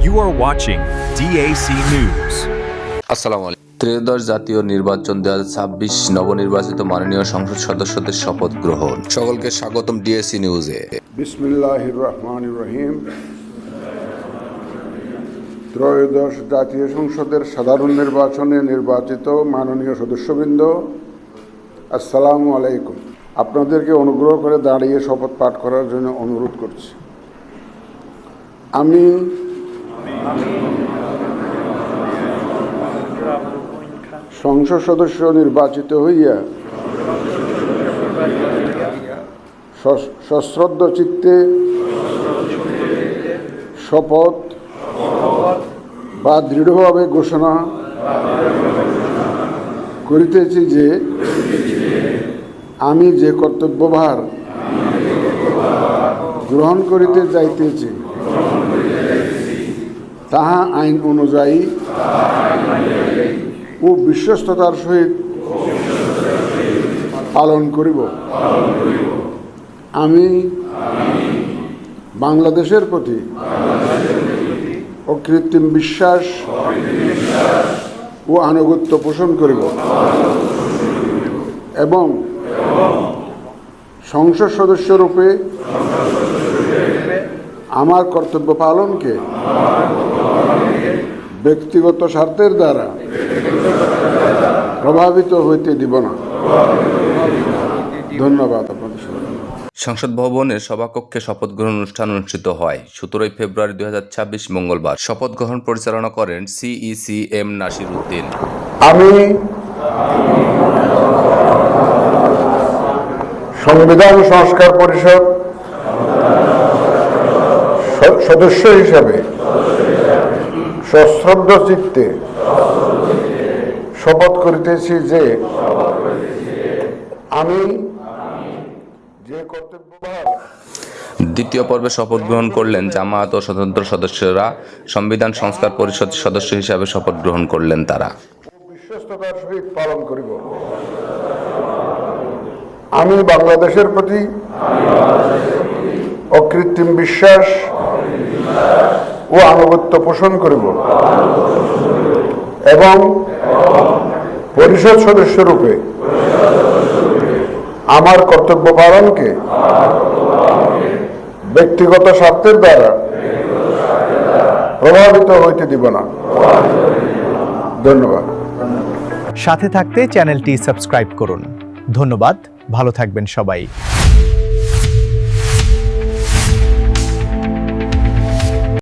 You are watching DAC News. আসসালামু আলাইকুম। ত্রয়োদশ জাতীয় নির্বাচন 2026 নবনির্বাচিত মাননীয় সংসদ সদস্যদের শপথ গ্রহণ। সকলকে স্বাগতম ডিএসি নিউজে। বিসমিল্লাহির রহমানির রহিম। ত্রয়োদশ জাতীয় সংসদের সাধারণ নির্বাচনে নির্বাচিত মাননীয় সদস্যবৃন্দ, আসসালামু আলাইকুম। আপনাদেরকে অনুগ্রহ করে দাঁড়িয়ে শপথ পাঠ করার জন্য অনুরোধ করছি। আমি সংসদ সদস্য নির্বাচিত হইয়া সশ্রদ্ধ চিত্তে শপথ বা দৃঢ়ভাবে ঘোষণা করিতেছি যে আমি যে কর্তব্যভার গ্রহণ করিতে যাইতেছি তাহা আইন অনুযায়ী ও বিশ্বস্ততার সহিত পালন করিব। আমি বাংলাদেশের প্রতি অকৃত্রিম বিশ্বাস ও আনুগত্য পোষণ করিব এবং সংসদ সদস্যরূপে আমার কর্তব্য পালনকে ব্যক্তিগত স্বার্থের দ্বারা প্রভাবিত হইতে দিব না। ধন্যবাদ আপনাদের সবাইকে। সংসদ ভবনের সভাকক্ষে শপথ গ্রহণ অনুষ্ঠান অনুষ্ঠিত হয় 17 ফেব্রুয়ারি 2026 মঙ্গলবার। শপথ গ্রহণ পরিচালনা করেন সিইসি এম নাসির উদ্দিন। আমি সংবিধান সংস্কার পরিষদ সদস্য হিসাবে সশ্রদ্ধ চিত্তে শপথ করিতেছি যে আমি যে কর্তব্যভার দ্বিতীয় পর্বে শপথ গ্রহণ করলেন জামায়াত ও স্বতন্ত্র সদস্যরা। সংবিধান সংস্কার পরিষদ সদস্য হিসাবে শপথ গ্রহণ করলেন তারা। বিশ্বস্ততার সহিত পালন করিব। আমি বাংলাদেশের প্রতি অকৃত্রিম বিশ্বাস ও আনুগত্য পোষণ করিব এবং পরিষদ সদস্যরূপে আমার কর্তব্য পালনকে ব্যক্তিগত স্বার্থের দ্বারা প্রভাবিত হইতে দিব না। ধন্যবাদ। সাথে থাকতে চ্যানেলটি সাবস্ক্রাইব করুন। ধন্যবাদ। ভালো থাকবেন সবাই।